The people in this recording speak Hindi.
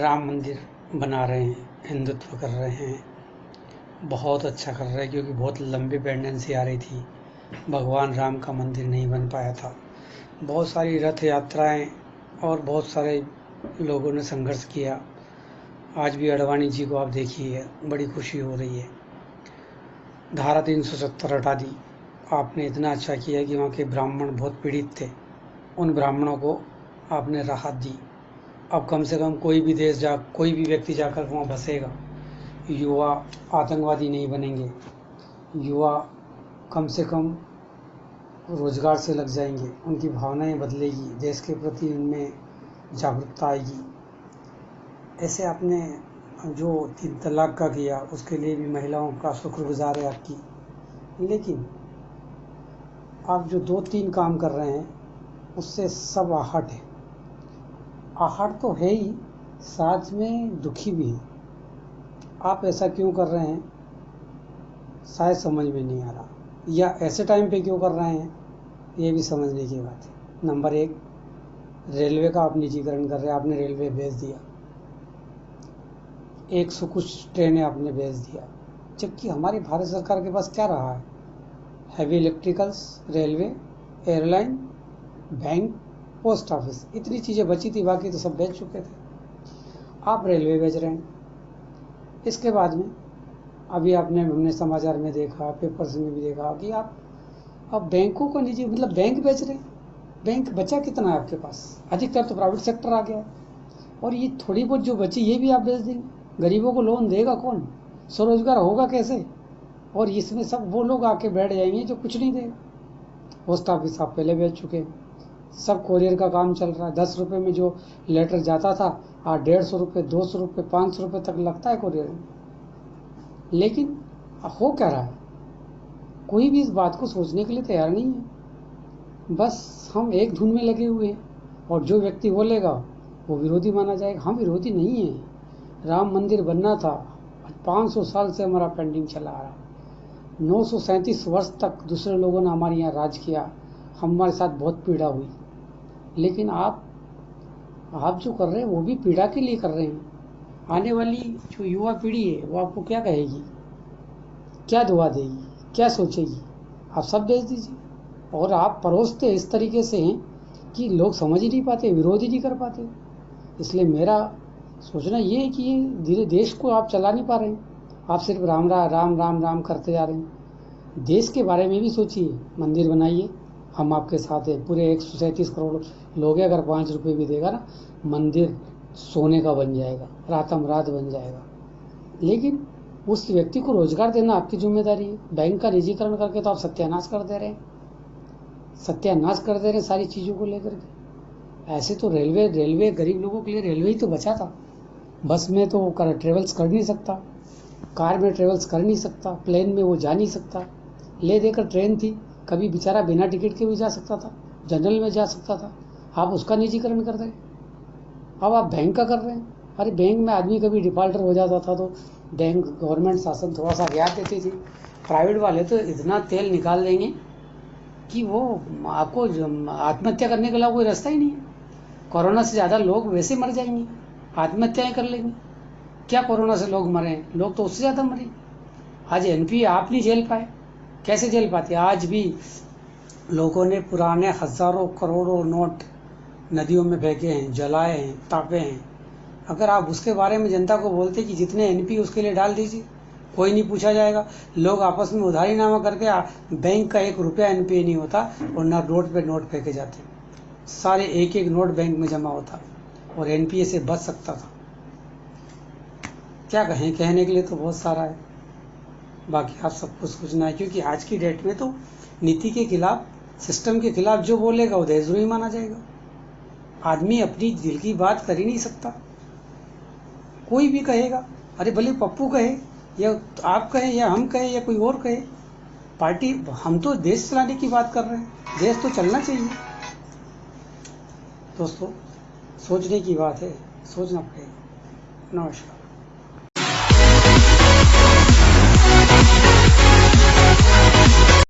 राम मंदिर बना रहे हैं, हिंदुत्व कर रहे हैं, बहुत अच्छा कर रहे हैं, क्योंकि बहुत लंबी पेंडेंसी आ रही थी, भगवान राम का मंदिर नहीं बन पाया था। बहुत सारी रथ यात्राएं और बहुत सारे लोगों ने संघर्ष किया। आज भी अडवाणी जी को आप देखिए, बड़ी खुशी हो रही है। धारा 370 हटा दी, आपने इतना अच्छा किया कि वहाँ के ब्राह्मण बहुत पीड़ित थे, उन ब्राह्मणों को आपने राहत दी। अब कम से कम कोई भी व्यक्ति जाकर वहाँ बसेगा, युवा आतंकवादी नहीं बनेंगे, युवा कम से कम रोजगार से लग जाएंगे, उनकी भावनाएं बदलेगी, देश के प्रति उनमें जागरूकता आएगी। ऐसे आपने जो 3 तलाक का किया, उसके लिए भी महिलाओं का शुक्रगुजार है आपकी। लेकिन आप जो 2-3 काम कर रहे हैं, उससे सब आहट है। आहट तो है ही, साथ में दुखी भी है। आप ऐसा क्यों कर रहे हैं, शायद समझ में नहीं आ रहा, या ऐसे टाइम पे क्यों कर रहे हैं, ये भी समझने की बात है। नंबर 1, रेलवे का आप निजीकरण कर रहे हैं। आपने रेलवे भेज दिया, 100 कुछ ट्रेनें आपने भेज दिया, जबकि हमारी भारत सरकार के पास क्या रहा है? Heavy electricals, railway, airline, bank, post office, इतनी चीज़ें बची थी, बाकी तो सब बेच चुके थे। आप रेलवे बेच रहे हैं। इसके बाद में अभी हमने समाचार में देखा, पेपर्स में भी देखा कि आप अब बैंकों को निजी, मतलब बैंक बेच रहे हैं। बैंक बचा कितना है आपके पास? अधिकतर तो प्राइवेट सेक्टर आ गया है, और ये थोड़ी बहुत जो बची ये भी आप बेच देंगे। गरीबों को लोन देगा कौन? स्वरोजगार होगा कैसे? और इसमें सब वो लोग आके बैठ जाएंगे जो कुछ नहीं देगा। पोस्ट ऑफिस आप पहले बेच चुके हैं। सब कोरियर का काम चल रहा है। 10 रुपये में जो लेटर जाता था, आज 150 रुपये, 200 रुपये, 500 रुपये तक लगता है कोरियर में। लेकिन हो क्या रहा है? कोई भी इस बात को सोचने के लिए तैयार नहीं है। बस हम एक धुन में लगे हुए हैं, और जो व्यक्ति बोलेगा वो विरोधी माना जाएगा। हम विरोधी नहीं है। राम मंदिर बनना था, 500 साल से हमारा पेंडिंग चला आ रहा। 937 वर्ष तक दूसरे लोगों ने हमारे यहाँ राज किया, हमारे साथ बहुत पीड़ा हुई। लेकिन आप जो कर रहे हैं वो भी पीड़ा के लिए कर रहे हैं। आने वाली जो युवा पीढ़ी है वो आपको क्या कहेगी, क्या दुआ देगी, क्या सोचेगी? आप सब बेच दीजिए। और आप परोसते इस तरीके से हैं कि लोग समझ ही नहीं पाते, विरोध ही नहीं कर पाते। इसलिए मेरा सोचना ये है कि ये धीरे देश को आप चला नहीं पा रहे हैं। आप सिर्फ राम राम राम राम करते जा रहे हैं। देश के बारे में भी सोचिए। मंदिर बनाइए, हम आपके साथ हैं। पूरे 137 करोड़ लोग हैं, अगर 5 रुपये भी देगा ना, मंदिर सोने का बन जाएगा, रातम रात बन जाएगा। लेकिन उस व्यक्ति को रोजगार देना आपकी जिम्मेदारी है। बैंक का निजीकरण करके तो आप सत्यानाश कर दे रहे हैं, सत्यानाश कर दे रहे हैं सारी चीज़ों को लेकर के। ऐसे तो रेलवे गरीब लोगों के लिए रेलवे ही तो बचा था। बस में तो ट्रेवल्स कर नहीं सकता, कार में ट्रेवल्स कर नहीं सकता, प्लेन में वो जा नहीं सकता। ले देकर ट्रेन थी, कभी बेचारा बिना टिकट के भी जा सकता था, जनरल में जा सकता था। आप उसका निजीकरण कर रहे हैं। अब आप बैंक का कर रहे हैं। अरे बैंक में आदमी कभी डिफॉल्टर हो जाता था तो बैंक, गवर्नमेंट शासन थोड़ा सा रियायत देती थी। प्राइवेट वाले तो इतना तेल निकाल देंगे कि वो आपको आत्महत्या करने के अलावा कोई रास्ता ही नहीं है। कोरोना से ज़्यादा लोग वैसे मर जाएंगे, आत्महत्याएं कर लेंगे। क्या कोरोना से लोग मरे हैं? लोग तो उससे ज़्यादा मरे। आज एनपीए आप नहीं झेल पाए, कैसे झेल पाते? आज भी लोगों ने पुराने हज़ारों करोड़ों नोट नदियों में फेंके हैं, जलाए हैं, तापे हैं। अगर आप उसके बारे में जनता को बोलते कि जितने एनपी उसके लिए डाल दीजिए, कोई नहीं पूछा जाएगा। लोग आपस में उधारीनामा करके, बैंक का 1 रुपया एनपीए नहीं होता, और ना रोड पे नोट फेंके जाते, सारे एक एक नोट बैंक में जमा होता, और एनपीए से बच सकता था। क्या कहें, कहने के लिए तो बहुत सारा है, बाकी आप सबको सोचना है। क्योंकि आज की डेट में तो नीति के खिलाफ, सिस्टम के खिलाफ जो बोलेगा वो देशद्रोही माना जाएगा। आदमी अपनी दिल की बात कर ही नहीं सकता, कोई भी कहेगा। अरे भले पप्पू कहे, या आप कहें, या हम कहें, या कोई और कहे, पार्टी, हम तो देश चलाने की बात कर रहे हैं, देश तो चलना चाहिए। दोस्तों, सोचने की बात है, सोचना पड़ेगा। नमस्कार।